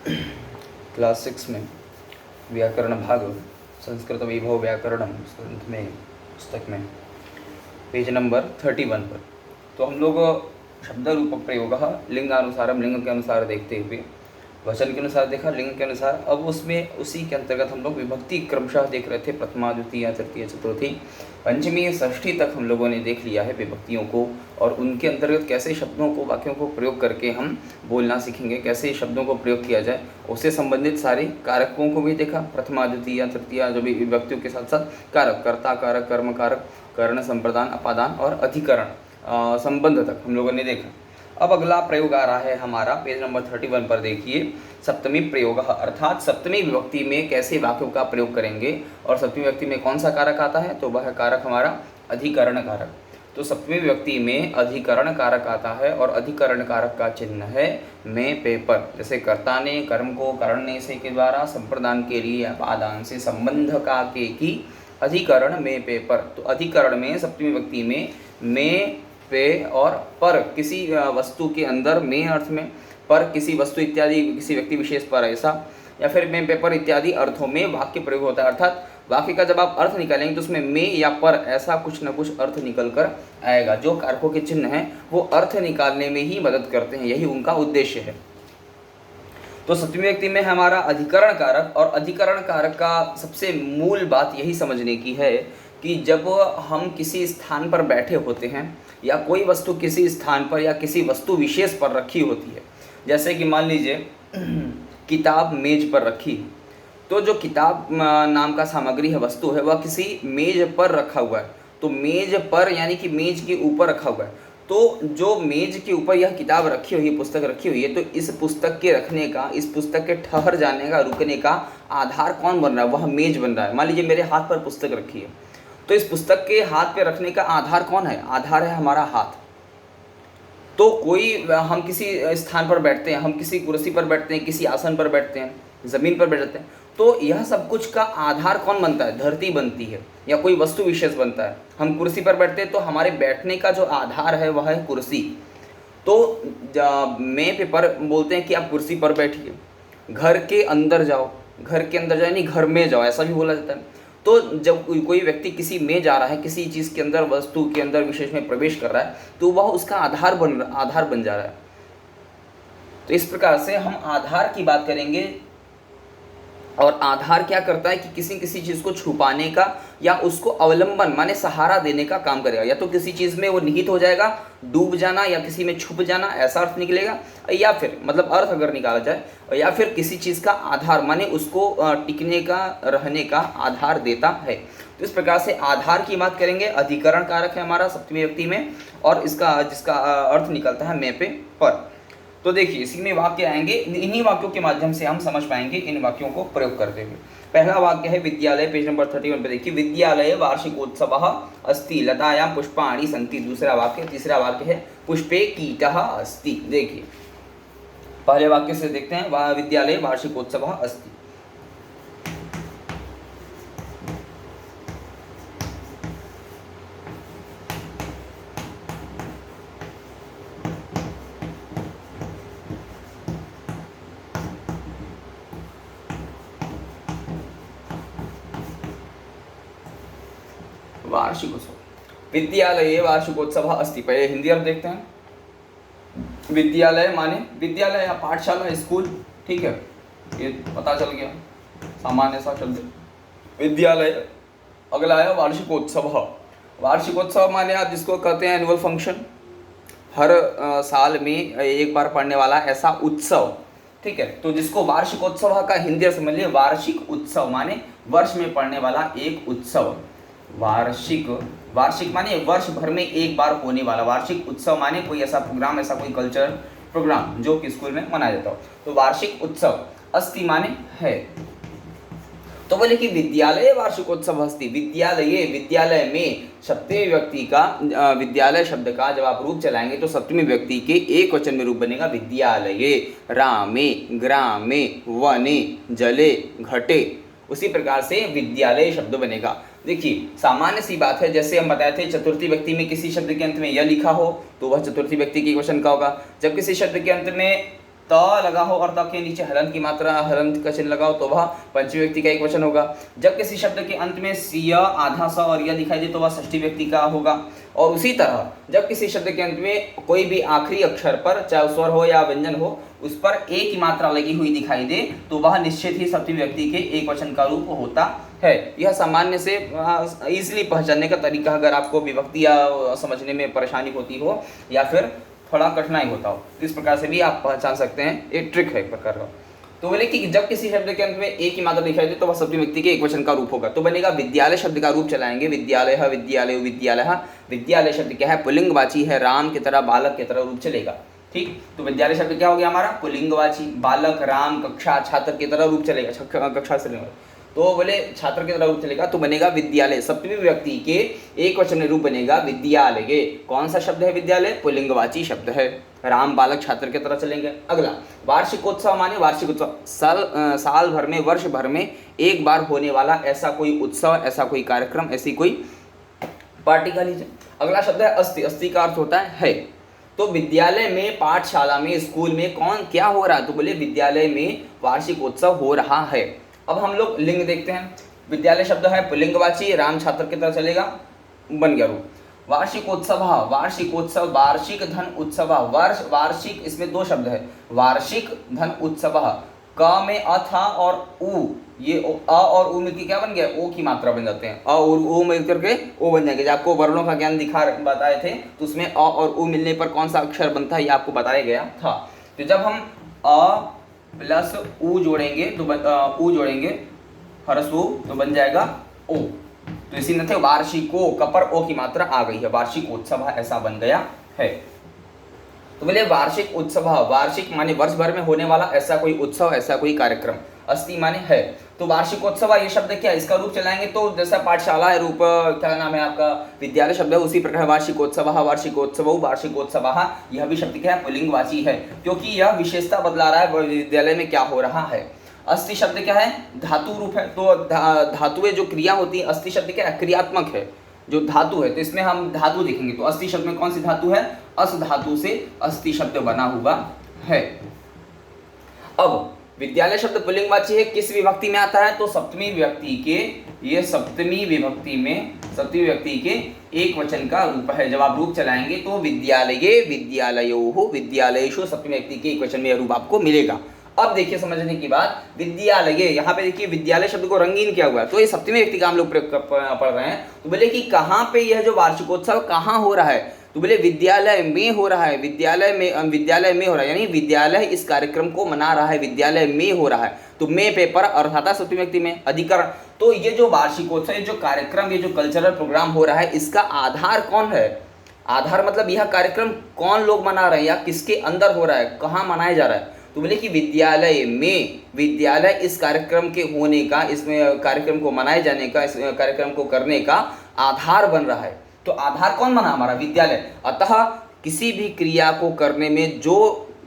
Class 6 में व्याकरण भाग संस्कृत वैभव व्याकरणम ग्रंथ में पुस्तक में पेज नंबर 31 पर तो हम लोग शब्द रूप प्रयोग लिंगानुसारम लिंग के अनुसार देखते हुए वचन के अनुसार देखा, लिंग के अनुसार। अब उसमें उसी के अंतर्गत हम लोग विभक्ति क्रमशः देख रहे थे, प्रथमा द्वितीय तृतीय चतुर्थी पंचमी षष्ठी तक हम लोगों ने देख लिया है विभक्तियों को, और उनके अंतर्गत कैसे शब्दों को वाक्यों को प्रयोग करके हम बोलना सीखेंगे, कैसे शब्दों को प्रयोग किया जाए, उससे संबंधित सारे कारकों को भी देखा। प्रथमा द्वितीय तृतीय जो भी विभक्तियों के साथ साथ कारक, कर्ता कारक, कर्म कारक, कर्ण संप्रदान, अपादान और अधिकरण संबंध तक हम लोगों ने देखा। अब अगला प्रयोग आ रहा है हमारा पेज नंबर 31 पर देखिए, सप्तमी प्रयोग, अर्थात सप्तमी विभक्ति में कैसे वाक्यों का प्रयोग करेंगे और सप्तमी विभक्ति में कौन सा कारक आता है, तो वह कारक हमारा अधिकरण कारक। तो सप्तमी विभक्ति में अधिकरण कारक आता है और अधिकरण कारक का चिन्ह है में पेपर। जैसे कर्ता ने कर्म को करण से के द्वारा, संप्रदान के लिए अपादान से, संबंध का के की, अधिकरण में पेपर। तो अधिकरण में सप्तमी विभक्ति में पे और पर किसी वस्तु के अंदर, में अर्थ में, पर किसी वस्तु इत्यादि, किसी व्यक्ति विशेष पर, ऐसा, या फिर में पेपर इत्यादि अर्थों में वाक्य प्रयोग होता है। अर्थात वाक्य का जब आप अर्थ निकालेंगे तो उसमें में या पर ऐसा कुछ न कुछ अर्थ निकल कर आएगा। जो कारकों के चिन्ह हैं वो अर्थ निकालने में ही मदद करते हैं, यही उनका उद्देश्य है। तो सप्तमी व्यक्ति में हमारा अधिकरण कारक, और अधिकरण कारक का सबसे मूल बात यही समझने की है कि जब हम किसी स्थान पर बैठे होते हैं या कोई वस्तु किसी स्थान पर या किसी वस्तु विशेष पर रखी होती है, जैसे कि मान लीजिए किताब मेज पर रखी, तो जो किताब नाम का सामग्री है, वस्तु है, वह किसी मेज पर रखा हुआ है। तो मेज पर यानी कि मेज के ऊपर रखा हुआ है। तो जो मेज के ऊपर यह किताब रखी हुई है, पुस्तक रखी हुई है, तो इस पुस्तक के रखने का, इस पुस्तक के ठहर जाने का, रुकने का आधार कौन बन रहा है, वह मेज बन रहा है। मान लीजिए मेरे हाथ पर पुस्तक रखी है, तो इस पुस्तक के हाथ पे रखने का आधार कौन है, आधार है हमारा हाथ। तो कोई, हम किसी स्थान पर बैठते हैं, हम किसी कुर्सी पर बैठते हैं, किसी आसन पर बैठते हैं, ज़मीन पर बैठते हैं, तो यह सब कुछ का आधार कौन बनता है, धरती बनती है या कोई वस्तु विशेष बनता है। हम कुर्सी पर बैठते हैं तो हमारे बैठने का जो आधार है वह है कुर्सी। तो में पेपर बोलते हैं कि आप कुर्सी पर बैठिए, घर के अंदर जाओ, घर के अंदर जाओ यानी घर में जाओ, ऐसा भी बोला जाता है। तो जब कोई व्यक्ति किसी में जा रहा है, किसी चीज़ के अंदर, वस्तु के अंदर विशेष में प्रवेश कर रहा है, तो वह उसका आधार बन जा रहा है। तो इस प्रकार से हम आधार की बात करेंगे। और आधार क्या करता है कि किसी चीज़ को छुपाने का या उसको अवलंबन माने सहारा देने का काम करेगा। या तो किसी चीज़ में वो निहित हो जाएगा, डूब जाना, या किसी में छुप जाना, ऐसा अर्थ निकलेगा। या फिर मतलब अर्थ अगर निकाला जाए, या फिर किसी चीज़ का आधार माने उसको टिकने का, रहने का आधार देता है। तो इस प्रकार से आधार की बात करेंगे। अधिकरण कारक है हमारा सप्तमी विभक्ति में, और इसका जिसका अर्थ निकलता है में पे पर। तो देखिए इसी में वाक्य आएंगे, इन्हीं वाक्यों के माध्यम से हम समझ पाएंगे इन वाक्यों को प्रयोग करते हुए। पहला वाक्य है विद्यालय, पेज नंबर 31 पे देखिए, विद्यालय वार्षिकोत्सवः अस्ति लतायां पुष्पाणि सन्ति। दूसरा वाक्य, तीसरा वाक्य है पुष्पे कीटः अस्ति। देखिए पहले वाक्य से देखते हैं, विद्यालय वार्षिकोत्सवः अस्ति। वार्षिकोत्सव, विद्यालय वार्षिकोत्सव अस्ति। पहले हिंदी अर्थ देखते हैं। विद्यालय माने विद्यालय या पाठशाला, स्कूल, ठीक है, ये पता चल गया, सामान्य सा शब्द। विद्यालय, अगला है वार्षिकोत्सव। वार्षिकोत्सव माने आप जिसको कहते हैं एनुअल फंक्शन, हर साल में एक बार पढ़ने वाला ऐसा उत्सव, ठीक है। तो जिसको वार्षिकोत्सव का हिंदी अर्थ समझ लिया, वार्षिक उत्सव माने वर्ष में पढ़ने वाला एक उत्सव। वार्षिक माने वर्ष भर में एक बार होने वाला, वार्षिक उत्सव माने कोई ऐसा प्रोग्राम, ऐसा कोई कल्चरल प्रोग्राम जो कि स्कूल में मनाया जाता हो। तो वार्षिक उत्सव, अस्ति माने है। तो बोले कि विद्यालय वार्षिकोत्सव अस्ति। विद्यालय में सप्तमी विभक्ति का, विद्यालय शब्द का जब आप रूप चलाएंगे तो सप्तमी विभक्ति के एक वचन में रूप बनेगा विद्यालये, रामे, ग्रामे, वने, जले, घटे। उसी प्रकार से विद्यालय शब्द बनेगा। देखिए सामान्य सी बात है, जैसे हम बताए थे चतुर्थी व्यक्ति में किसी शब्द के अंत में यह लिखा हो तो वह चतुर्थी व्यक्ति के वचन का होगा। जब किसी शब्द के अंत में त लगा हो और त के नीचे हलंत की मात्रा, हलंत का चिन्ह लगाओ तो वह पंचमी व्यक्ति का एक वचन होगा। जब किसी शब्द के अंत में सी, आधा स और य दिखाई दे तो वह षष्ठी व्यक्ति का होगा। और उसी तरह जब किसी शब्द के अंत में कोई भी आखिरी अक्षर पर, चाहे स्वर हो या व्यंजन हो, उस पर ए की मात्रा लगी हुई दिखाई दे तो वह निश्चित ही सप्तमी व्यक्ति के एक वचन का रूप होता है। यह सामान्य से इजीली पहचानने का तरीका, अगर आपको विभक्ति या समझने में परेशानी होती हो या फिर थोड़ा कठिनाई होता हो, इस प्रकार से भी आप पहचान सकते हैं। एक ट्रिक है एक प्रकार का। तो बोले कि जब किसी शब्द के अंत में एक ही मात्रा दिखाई दे तो वह सप्तमी व्यक्ति के एक वचन का रूप होगा। तो बनेगा विद्यालय शब्द का रूप चलाएंगे, विद्यालय, विद्यालय, विद्यालय। विद्यालय शब्द क्या है? पुल्लिंगवाची है, राम की तरह, बालक की तरह रूप चलेगा। ठीक, तो विद्यालय शब्द क्या हो गया हमारा? पुल्लिंगवाची, बालक, राम, कक्षा, छात्र की तरह रूप चलेगा, कक्षा से लेंगे तो बोले छात्र की तरह रूप चलेगा, तो बनेगा विद्यालय। सप्तमी व्यक्ति के एक वचन रूप बनेगा विद्यालय। कौन सा शब्द है विद्यालय? पुल्लिंगवाची शब्द है। राम, बालक, छात्र की तरह चलेंगे। अगला वार्षिकोत्सव माने वार्षिक उत्सव, साल भर में, वर्ष भर में एक बार होने वाला ऐसा कोई उत्सव, ऐसा कोई कार्यक्रम, ऐसी कोई पार्टी का लीजिए। अगला शब्द है अस्थि। अस्थि का अर्थ होता है। तो विद्यालय में, पाठशाला में, स्कूल में कौन क्या हो रहा है? तो बोले विद्यालय में वार्षिक उत्सव हो रहा है। अब हम लोग लिंग देखते हैं। विद्यालय शब्द है पुल्लिंगवाची, राम छात्र की तरह चलेगा, बन गया रूप। वार्षिकोत्सव, वार्षिकोत्सव, वार्षिक धन उत्सव, वर्ष, वार्षिक, इसमें दो शब्द है, वार्षिक धन उत्सव। क में अ था और उ, ये अ और उ मिलकर क्या बन गया? ओ की मात्रा बन जाते हैं। अ और उ मिलकर के ओ बन जाएंगे। जब आपको वर्णों का ज्ञान बताए थे तो उसमें अ और उ मिलने पर कौन सा अक्षर बनता है ये आपको बताया गया था। तो जब हम अ प्लस उ जोड़ेंगे तो उ जोड़ेंगे हरसु तो बन जाएगा ओ। तो इसी में थे वार्षिको, कपर ओ की मात्रा आ गई है, वार्षिकोत्सव ऐसा बन गया है। तो बोले वार्षिक उत्सव, वार्षिक माने वर्ष भर में होने वाला ऐसा कोई उत्सव, ऐसा कोई कार्यक्रम। अस्थि माने है। तो वार्षिकोत्सव ये शब्द क्या, इसका रूप चलाएंगे तो जैसा पाठशाला है रूप, क्या नाम है आपका, विद्यालय शब्द है, उसी प्रकार वार्षिकोत्सव, वार्षिकोत्सव, वार्षिकोत्सव, यह भी शब्द क्या है? पुल्लिंगवाची है, क्योंकि यह विशेषता बदला रहा है विद्यालय में क्या हो रहा है। अस्थि शब्द क्या है? धातु रूप है। तो धातुएं जो क्रिया होती है, अस्थि शब्द क्या है? क्रियात्मक है, जो धातु है। तो इसमें हम धातु देखेंगे तो अस्थि शब्द में कौन सी धातु है? अस धातु से अस्थि शब्द बना हुआ है। अब विद्यालय शब्द पुल्लिंगवाची है, किस विभक्ति में आता है? तो सप्तमी व्यक्ति के, ये सप्तमी विभक्ति में, सप्तमी व्यक्ति के एक वचन का रूप है। जब आप रूप चलाएंगे तो विद्यालये, विद्यालयोः, विद्यालयेषु, सप्तमी व्यक्ति के एक वचन में रूप आपको मिलेगा। अब देखिए समझने की बात, विद्यालय, यहाँ पे देखिए विद्यालय शब्द को रंगीन किया हुआ है, तो ये सप्तमी व्यक्ति का हम लोग प्रयोग पढ़ रहे हैं। तो बोले कि कहाँ पे यह जो वार्षिकोत्सव कहाँ हो रहा है? तो बोले विद्यालय में हो रहा है, विद्यालय में हो रहा है, यानी विद्यालय इस कार्यक्रम को मना रहा है, विद्यालय में हो रहा है। तो में पे पर अर्थ आता है सप्तमी व्यक्ति में, अधिकरण। तो ये जो वार्षिकोत्सव, ये जो कार्यक्रम, ये जो कल्चरल प्रोग्राम हो रहा है, इसका आधार कौन है? आधार मतलब यह कार्यक्रम कौन लोग मना रहे हैं या किसके अंदर हो रहा है, कहाँ मनाया जा रहा है? तो बोले कि विद्यालय में, विद्यालय इस कार्यक्रम के होने का, इसमें कार्यक्रम को मनाए जाने का, इस कार्यक्रम को करने का आधार बन रहा है। तो आधार कौन बना? हमारा विद्यालय। अतः किसी भी क्रिया को करने में जो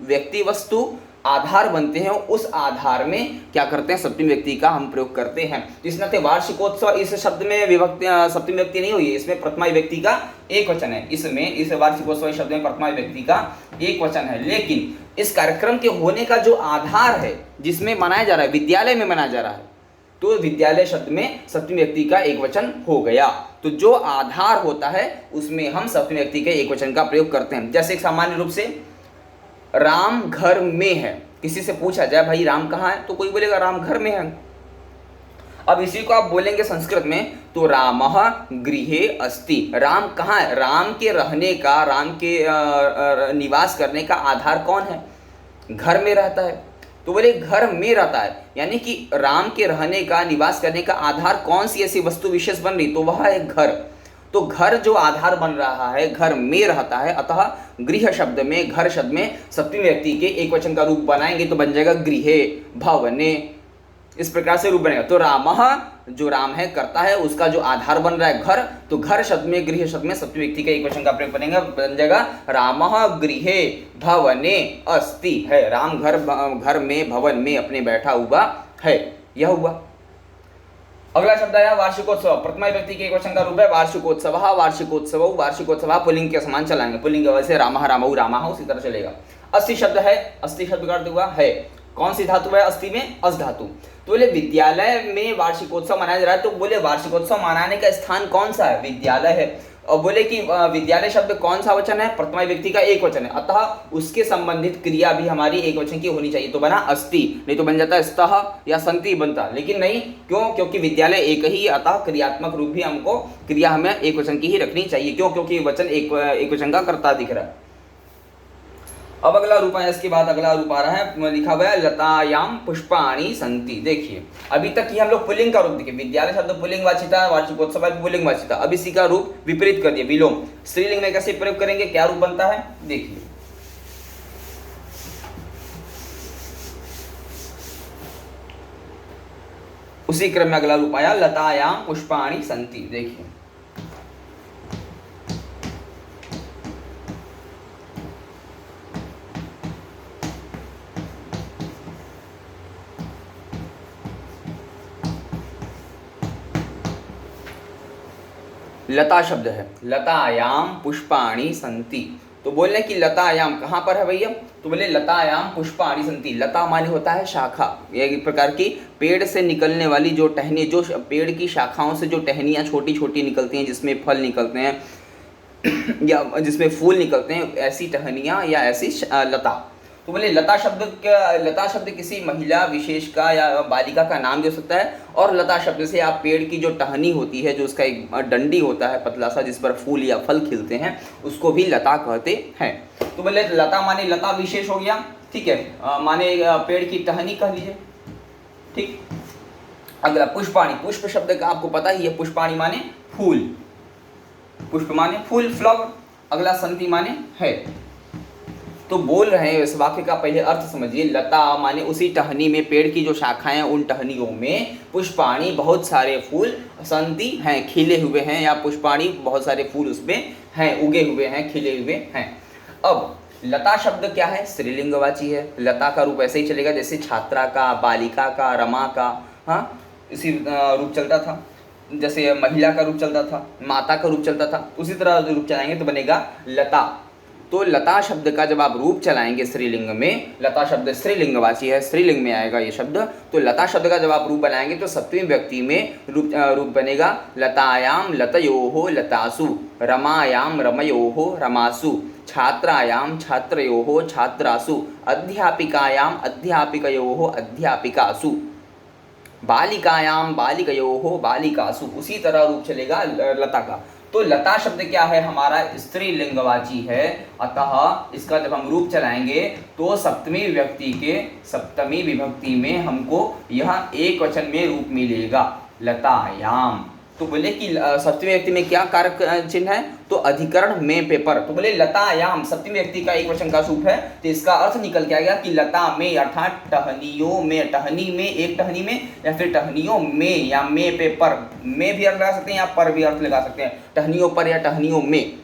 व्यक्ति वस्तु आधार बनते हैं, उस आधार में क्या करते हैं? सप्तमी व्यक्ति का हम प्रयोग करते हैं। इस नाते वार्षिकोत्सव, इस शब्द में विभक्ति, सप्तमी व्यक्ति नहीं हुई है, इसमें प्रथमा व्यक्ति का एक वचन है। इसमें, इस वार्षिकोत्सव शब्द में प्रथमा व्यक्ति का एक वचन है। लेकिन इस कार्यक्रम के होने का जो आधार है, जिसमें मनाया जा रहा है, विद्यालय में मनाया जा रहा है, तो विद्यालय शब्द में सप्तमी व्यक्ति का एक वचन हो गया। तो जो आधार होता है उसमें हम सप्तमी व्यक्ति के एक वचन का प्रयोग करते हैं। जैसे सामान्य रूप से राम घर में है, किसी से पूछा जाए भाई राम कहाँ है, तो कोई बोलेगा राम घर में है। अब इसी को आप बोलेंगे संस्कृत में तो रामः गृहे अस्ति। राम कहाँ है? राम के रहने का, राम के निवास करने का आधार कौन है? घर में रहता है। तो बोले घर में रहता है, यानी कि राम के रहने का, निवास करने का आधार कौन सी ऐसी वस्तु विशेष बन रही? तो वह है घर। तो घर जो आधार बन रहा है, घर में रहता है, अतः गृह शब्द में, घर शब्द में सप्तमी व्यक्ति के एक वचन का रूप बनाएंगे तो बन जाएगा गृहे, भवने, इस प्रकार से रूप बनेगा। तो रामः, जो राम है करता है, उसका जो आधार बन रहा है घर, तो घर शब्द में, गृह शब्द में सप्तमी व्यक्ति का एक वचन का प्रयोग बनेगा, बन जाएगा रामः गृहे भवने अस्ति है। राम घर में, भवन में अपने बैठा हुआ है, यह हुआ। अगला शब्द आया वार्षिकोत्सव। प्रथमा व्यक्ति के एक वचन का रूप है वार्षिकोत्सव, वार्षिकोत्सव, वार्षिकोत्सव पुल्लिंग के समान चलाएंगे। पुल्लिंग वैसे रामः, रामौ, रामाः उसी तरह चलेगा। अस्थि शब्द है, अस्थि शब्द का अर्थ हुआ है। कौन सी धातु है अस्थि में? अस धातु। तो बोले विद्यालय में वार्षिकोत्सव मनाया जा रहा है, तो बोले वार्षिकोत्सव मनाने का स्थान कौन सा है? विद्यालय है। और बोले कि विद्यालय शब्द कौन सा वचन है? प्रथमा व्यक्ति का एक वचन है, अतः उसके संबंधित क्रिया भी हमारी एक वचन की होनी चाहिए। तो बना अस्ति, नहीं तो बन जाता स्तः या संति बनता, लेकिन नहीं, क्यों? क्योंकि विद्यालय एक ही, अतः क्रियात्मक रूप भी हमको, क्रिया हमें एक वचन की ही रखनी चाहिए। क्यों? क्योंकि वचन एक वचन का कर्ता दिख रहा है। अब अगला रूप है, इसके बाद अगला रूप आ रहा है, लिखा हुआ है लतायाम पुष्पाणि संति। देखिए अभी तक ये हम लोग पुल्लिंग का रूप देखे, विद्यालय शब्द पुल्लिंग वाची था, वार्षिकोत्सव पुल्लिंग वाची था। अब इसी का रूप विपरीत कर दिया, विलोम। स्त्रीलिंग में कैसे प्रयोग करेंगे, क्या रूप बनता है, देखिए। उसी क्रम में अगला रूप आया लतायाम पुष्पाणि संति। देखिए लता शब्द है, लतायाम पुष्पाणि संति। तो बोले कि लतायाम कहाँ पर है भैया? तो बोले लतायाम पुष्पाणि संति। लता माने होता है शाखा, एक प्रकार की पेड़ से निकलने वाली जो टहनी, जो पेड़ की शाखाओं से जो टहनियाँ छोटी छोटी निकलती हैं, जिसमें फल निकलते हैं या जिसमें फूल निकलते हैं, ऐसी टहनियाँ या ऐसी लता। तो बोले लता शब्द किसी महिला विशेष का या बालिका का नाम भी हो सकता है। और लता शब्द से आप पेड़ की जो टहनी होती है, जो उसका एक डंडी होता है पतला सा, जिस पर फूल या फल खिलते हैं, उसको भी लता कहते हैं। तो बोले लता माने लता विशेष हो गया, ठीक है, माने पेड़ की टहनी कह लीजिए, ठीक। अगला पुष्पाणि, पुष्प शब्द का आपको पता ही है, पुष्पाणि माने फूल, पुष्प माने फूल, फ्लावर। अगला संति माने है। तो बोल रहे हैं, इस वाक्य का पहले अर्थ समझिए। लता माने उसी टहनी में, पेड़ की जो शाखाएं, उन टहनियों में पुष्पाणि बहुत सारे फूल, संति हैं, खिले हुए हैं, या पुष्पाणि बहुत सारे फूल उसमें हैं, उगे हुए हैं, खिले हुए हैं। अब लता शब्द क्या है? स्त्रीलिंगवाची है। लता का रूप ऐसे ही चलेगा जैसे छात्रा का, बालिका का, रमा का, हाँ, इसी रूप चलता था। जैसे महिला का रूप चलता था, माता का रूप चलता था, उसी तरह रूप चलाएंगे तो बनेगा लता। तो लता शब्द का जब आप रूप चलाएंगे स्त्रीलिंग में, लता शब्द स्त्रीलिंगवाची है, स्त्रीलिंग में आएगा ये शब्द, तो लता शब्द का जब आप रूप बनाएंगे तो सप्तमी व्यक्ति में रूप बनेगा लतायाम लतयोः लतासु, रमायाम रमयोः रमासु, छात्रायाम छात्रयोः छात्रासु, अध्यापिकायाम अध्यापिकयोः अध्यापिकासु, बालिकायाम बालिकयोः बालिकासु। उसी तरह रूप चलेगा लता का। तो लता शब्द क्या है? हमारा स्त्रीलिंगवाची है, अतः इसका जब हम रूप चलाएंगे तो सप्तमी व्यक्ति के सप्तमी विभक्ति में हमको यह एक वचन में रूप मिलेगा, लतायाम। तो बोले कि सप्तमी व्यक्ति में क्या कारक चिन्ह है? तो अधिकरण में पेपर। तो बोले लतायाम सप्तमी व्यक्ति का एक वचन का रूप है, तो इसका अर्थ निकल के आ गया कि लता में, अर्थात टहनियों में, टहनी में, एक टहनी में, या फिर टहनियों में, या में पे पर, में भी अर्थ लगा सकते हैं या पर भी अर्थ लगा सकते हैं, टहनियों पर या टहनियों में।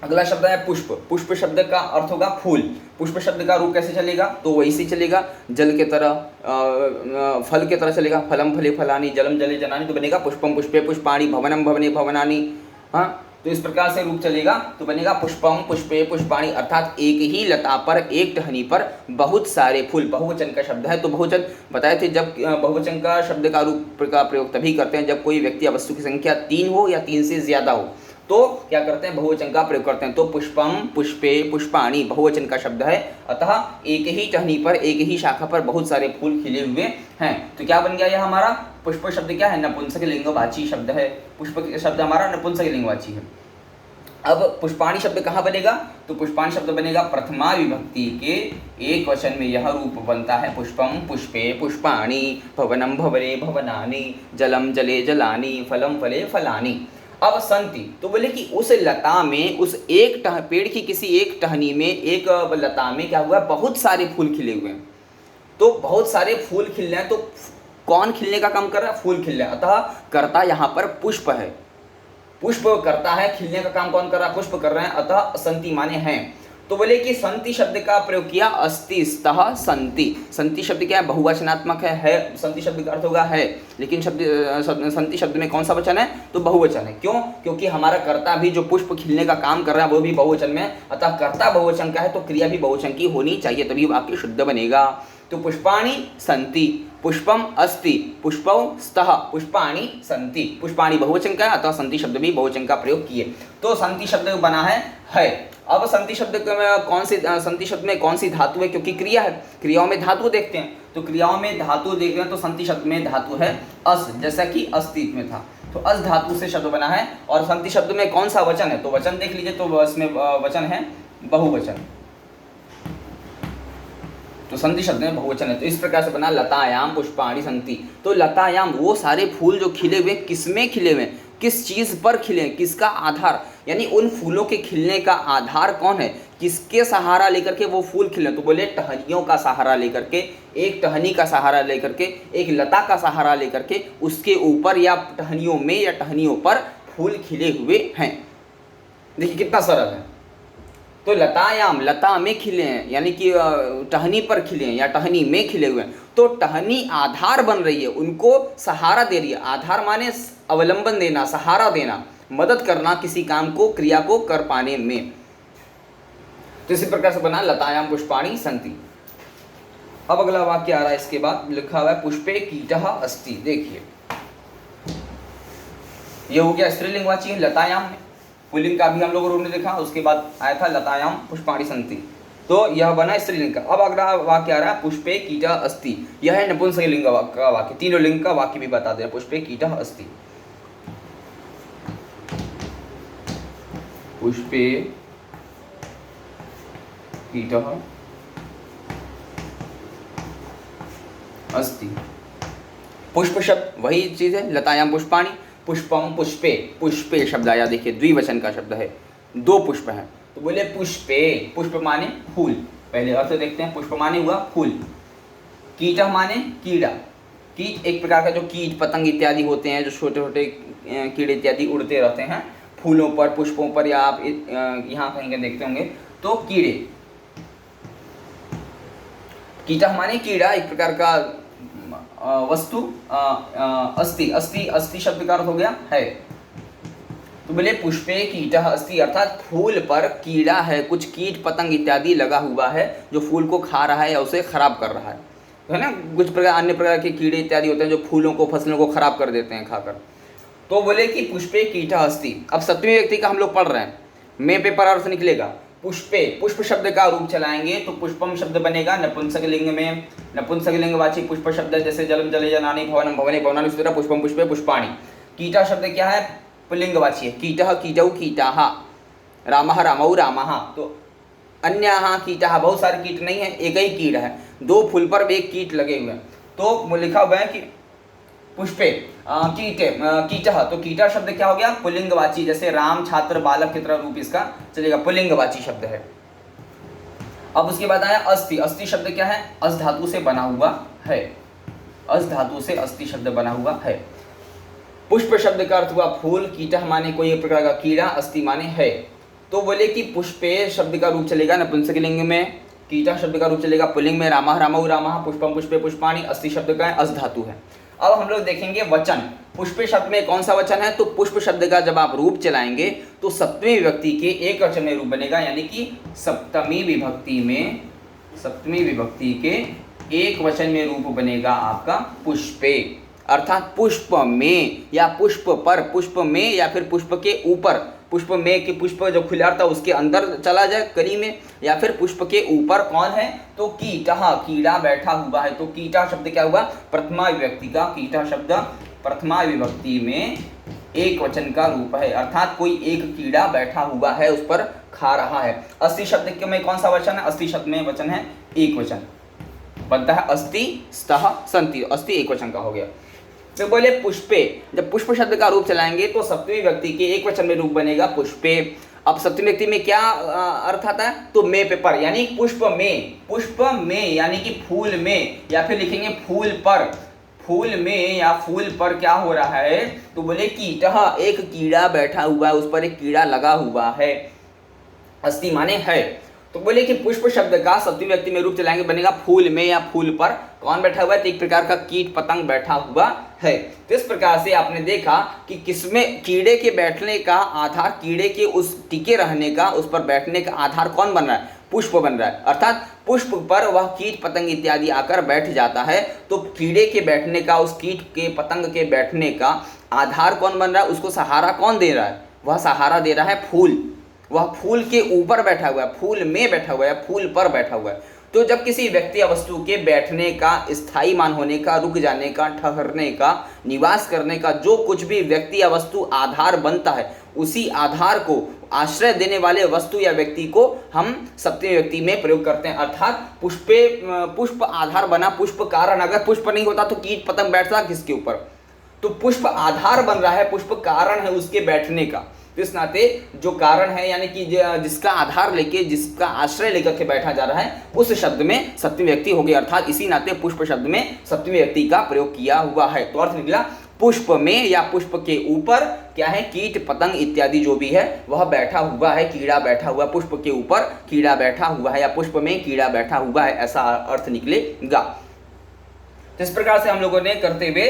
अगला शब्द है पुष्प। पुष्प शब्द का अर्थ होगा फूल। पुष्प शब्द का रूप कैसे चलेगा? तो वैसे चलेगा, जल के तरह, फल के तरह चलेगा, फलम फले फलानी, जलम जले जलानी, तो बनेगा पुष्पम पुष्पे पुष्पाणि, भवनम भवने भवनानि। हाँ, तो इस प्रकार से रूप चलेगा तो बनेगा पुष्पम पुष्पे पुष्पाणि, अर्थात एक ही लता पर, एक टहनी पर बहुत सारे फूल। बहुवचन का शब्द है, तो बहुवचन बताए थे, जब बहुवचन का शब्द का रूप का प्रयोग तभी करते हैं जब कोई व्यक्ति या वस्तु की संख्या 3 हो या 3 से ज्यादा हो, तो क्या करते हैं? बहुवचन का प्रयोग करते हैं। तो पुष्पम पुष्पे पुष्पाणि बहुवचन का शब्द है, अतः एक ही टहनी पर, एक ही शाखा पर बहुत सारे फूल खिले हुए हैं। तो क्या बन गया यह हमारा? पुष्प शब्द क्या है? नपुंसक लिंगवाची शब्द है। पुष्प शब्द हमारा नपुंसक लिंगवाची है। अब पुष्पाणि शब्द कहाँ बनेगा? तो पुष्पाणि शब्द बनेगा प्रथमा विभक्ति के एक वचन में यह रूप बनता है, पुष्पम पुष्पे पुष्पाणि, भवनम भवने भवनानि, जलम जले जलानि, फलम फले फलानि। अब संति, तो बोले कि उस लता में, उस एक पेड़ की किसी एक टहनी में, एक लता में क्या हुआ? बहुत सारे फूल खिले हुए हैं। तो बहुत सारे फूल खिल रहे हैं, तो कौन खिलने का काम कर रहा है? फूल खिल रहे हैं, अतः कर्ता यहाँ पर पुष्प है। पुष्प करता है, खिलने का काम कौन कर रहा है? पुष्प कर रहे हैं, अतः संति माने हैं। तो बोले कि संति शब्द का प्रयोग किया, अस्ति स्तः संति। संति शब्द क्या है? बहुवचनात्मक है। संति शब्द का अर्थ होगा है, लेकिन संति शब्द में कौन सा वचन है? तो बहुवचन है। क्यों? क्योंकि हमारा कर्ता भी जो पुष्प खिलने का काम कर रहा है वो भी बहुवचन में है, अतः कर्ता बहुवचन का है तो क्रिया भी बहुवचन की होनी चाहिए, तभी वाक्य शुद्ध बनेगा। तो पुष्पाणि संति, पुष्पम अस्ति, पुष्पौ स्तः, पुष्पाणि संति। पुष्पाणि बहुवचन का है, अतः संति शब्द भी बहुवचन का प्रयोग किए, तो संति शब्द बना है। अब संति शब्द में संति शब्द में कौन सी धातु है? क्योंकि क्रिया है, क्रियाओं में धातु देखते हैं, तो क्रियाओं में धातु देखते हैं तो संति शब्द में धातु है अस, जैसा कि अस्तित्व में था, तो अस धातु से शब्द बना है। और संति शब्द में कौन सा वचन है? तो वचन देख लीजिए, तो इसमें वचन है बहुवचन, तो संति शब्द में बहुवचन है। तो इस प्रकार से बना लतायाम पुष्पाणि संति। तो लतायाम वो सारे फूल जो खिले हुए, किसमें खिले हुए, किस चीज पर खिले, किसका आधार, यानी उन फूलों के खिलने का आधार कौन है, किसके सहारा लेकर के वो फूल खिले? तो बोले टहनियों का सहारा लेकर के, एक टहनी का सहारा लेकर के, एक लता का सहारा लेकर के, उसके ऊपर या टहनियों में या टहनियों पर फूल खिले हुए हैं। देखिए कितना सरल है। तो लतायाम, लता में खिले हैं, यानी कि टहनी पर खिले हैं या टहनी में खिले हुए हैं, तो टहनी आधार बन रही है, उनको सहारा दे रही है। आधार माने अवलंबन देना, सहारा देना, मदद करना किसी काम को, क्रिया को कर पाने में। तो इसी प्रकार से बना लतायाम पुष्पाणि संति। अब अगला वाक्य आ रहा है, इसके बाद लिखा हुआ है पुष्पे कीटः अस्ति। देखिए ये हो गया स्त्रीलिंगवाची है लतायाम में, पुल्लिंग का भी हम लोगों ने देखा, उसके बाद आया था लतायाम पुष्पाणि संति, तो यह बना स्त्रीलिंग का। अब अगला वाक्य आ रहा है पुष्पे कीटः अस्ति, यह है नपुंसकलिंग का वाक्य, तीनों लिंग का वाक्य भी बता दे। पुष्पे कीटः अस्ति, पुष्पे कीटः अस्ति। पुष्प शब्द वही चीज है, लतायाम पुष्पाणि, पुष्पम पुष्पे, पुष्पे शब्द आया, देखिए द्विवचन का शब्द है, दो पुष्प हैं, तो बोले पुष्पे, पुष्प माने फूल। पहले अर्थ देखते हैं, पुष्प माने हुआ फूल, कीटः माने कीड़ा, कीट एक प्रकार का जो कीट पतंग इत्यादि होते हैं, जो छोटे छोटे कीड़े इत्यादि उड़ते रहते हैं फूलों पर, पुष्पों पर, या आप यहाँ कहीं देखते होंगे तो कीड़े। कीटः माने कीड़ा, एक प्रकार का वस्तु। अस्ति, अस्ति, अस्ति शब्द का अर्थ हो गया है, तो बोले पुष्पे कीटः अस्ति, अर्थात फूल पर कीड़ा है, कुछ कीट पतंग इत्यादि लगा हुआ है जो फूल को खा रहा है या उसे खराब कर रहा है ना। कुछ प्रकार अन्य प्रकार के कीड़े इत्यादि होते हैं जो फूलों को, फसलों को खराब कर देते हैं खाकर। तो बोले कि पुष्पे कीटः अस्ति। अब सप्तमी व्यक्ति का हम लोग पढ़ रहे हैं, में पेपर अर्थ निकलेगा पुष्पे, पुष्प शब्द का रूप चलाएंगे तो पुष्पम शब्द बनेगा नपुंसक लिंग में, नपुंसक लिंगवाची पुष्प शब्द, जैसे जलम जले जनानि भवनम भवने भवनानि, उसी तरह पुष्पम पुष्पे पुष्पाणि। कीटा शब्द क्या है? पुल्लिंगवाची है, कीटः कीटौ कीटाः, रामः रामौ रामाः। तो अन्यः कीटाः, बहुत सारे कीट नहीं है, एक ही कीट है, दो फूल पर एक कीट लगे हुए हैं, तो लिखा हुआ है कि पुष्पे कीटे कीटः, तो कीटा शब्द क्या हो गया? पुल्लिंगवाची, जैसे राम छात्र बालक की तरह रूप इसका चलेगा, पुल्लिंगवाची शब्द है। अब उसके बाद आया अस्ति, अस्ति शब्द क्या है? अस धातु से बना हुआ है, अस धातु से अस्ति शब्द बना हुआ है। पुष्प शब्द का अर्थ हुआ फूल, कीटः माने कोई एक प्रकार का कीड़ा, अस्ति माने है। तो बोले कि पुष्पे शब्द का रूप चलेगा नपुंसक लिंग में, कीटः शब्द का रूप चलेगा पुल्लिंग में, रामः रामौ रामाः, पुष्पम पुष्पे पुष्पाणि, अस्ति शब्द का है अस धातु है। अब हम लोग देखेंगे वचन, पुष्पे शब्द में कौन सा वचन है? तो पुष्प शब्द का जब आप रूप चलाएंगे तो सप्तमी विभक्ति के एक वचन में रूप बनेगा, यानी कि सप्तमी विभक्ति में, सप्तमी विभक्ति के एक वचन में रूप बनेगा आपका पुष्पे, अर्थात पुष्प में या पुष्प पर, पुष्प में या फिर पुष्प के ऊपर, पुष्प में कि पुष्प जो खुला था उसके अंदर चला जाए कली में, या फिर पुष्प के ऊपर कौन है? तो कीटः, कीड़ा बैठा हुआ है। तो कीटा शब्द क्या हुआ? प्रथमा विभक्ति का, कीटा शब्द प्रथमा विभक्ति में एक वचन का रूप है, अर्थात कोई एक कीड़ा बैठा हुआ है, उस पर खा रहा है। अस्ति शब्द में कौन सा वचन है? अस्ति शब्द में वचन है एक वचन, बनता है अस्ति स्तः संति, अस्ति एक वचन का हो गया। तो बोले पुष्पे, जब पुष्प शब्द का रूप चलाएंगे तो सप्तमी व्यक्ति के एक वचन में रूप बनेगा पुष्पे। अब सप्तमी व्यक्ति में क्या अर्थ आता है? तो में पे पर, यानी पुष्प में, पुष्प में यानी कि फूल में, या फिर लिखेंगे फूल पर, फूल में या फूल पर क्या हो रहा है? तो बोले कीटः, एक कीड़ा बैठा हुआ है, उस पर एक कीड़ा लगा हुआ है, अस्ति माने है। तो बोले कि पुष्प शब्द का सप्तमी व्यक्ति में रूप चलाएंगे, बनेगा फूल में या फूल पर। कौन बैठा हुआ है? तो एक प्रकार का कीट पतंग बैठा हुआ है। तो इस प्रकार से आपने देखा कि किसमें कीड़े के बैठने का आधार, कीड़े के उस टिके रहने का, उस पर बैठने का आधार कौन बन रहा है? पुष्प बन रहा है। अर्थात पुष्प पर वह कीट पतंग इत्यादि आकर बैठ जाता है, तो कीड़े के बैठने का, उस कीट के पतंग के बैठने का आधार कौन बन रहा है? उसको सहारा कौन दे रहा है? वह सहारा दे रहा है फूल। वह फूल के ऊपर बैठा हुआ है, फूल में बैठा हुआ है, फूल पर बैठा हुआ है। तो जब किसी व्यक्ति या वस्तु के बैठने का, स्थायी मान होने का, रुक जाने का, ठहरने का, निवास करने का, जो कुछ भी व्यक्ति या वस्तु आधार बनता है, उसी आधार को आश्रय देने वाले वस्तु या व्यक्ति को हम सप्तमी व्यक्ति में प्रयोग करते हैं। अर्थात पुष्प आधार बना, पुष्प कारण। अगर पुष्प नहीं होता तो कीट पतंग बैठता किसके ऊपर? तो पुष्प आधार बन रहा है, पुष्प कारण है उसके बैठने का। तो इस नाते जो कारण है, यानी कि जिसका आधार लेके, जिसका आश्रय लेकर के बैठा जा रहा है, उस शब्द में सप्तमी व्यक्ति हो गई। अर्थात इसी नाते पुष्प शब्द में सप्तमी व्यक्ति का प्रयोग किया हुआ है। तो अर्थ निकला पुष्प में या पुष्प के ऊपर क्या है? कीट पतंग इत्यादि जो भी है वह बैठा हुआ है, कीड़ा बैठा हुआ। पुष्प के ऊपर कीड़ा बैठा हुआ है या पुष्प में कीड़ा बैठा हुआ है, ऐसा अर्थ निकलेगा। तो इस प्रकार से हम लोगों ने करते हुए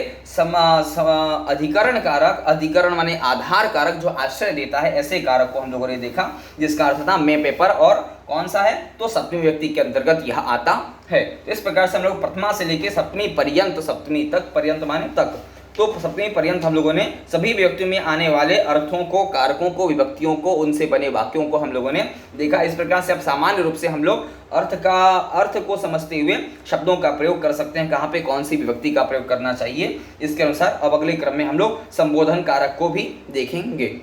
अधिकरण कारक, अधिकरण माने आधार कारक जो आश्रय देता है, ऐसे कारक को हम लोगों ने देखा, जिसका अर्थ था मैं पेपर। और कौन सा है? तो सप्तमी व्यक्ति के अंतर्गत यह आता है। तो इस प्रकार से हम लोग प्रथमा से लेकर सप्तमी पर्यंत, सप्तमी तक, पर्यंत माने तक, तो सप्तमी पर्यंत हम लोगों ने सभी व्यक्तियों में आने वाले अर्थों को, कारकों को, विभक्तियों को, उनसे बने वाक्यों को हम लोगों ने देखा। इस प्रकार से अब सामान्य रूप से हम लोग अर्थ को समझते हुए शब्दों का प्रयोग कर सकते हैं, कहाँ पे कौन सी विभक्ति का प्रयोग करना चाहिए। इसके अनुसार अब अगले क्रम में हम लोग संबोधन कारक को भी देखेंगे।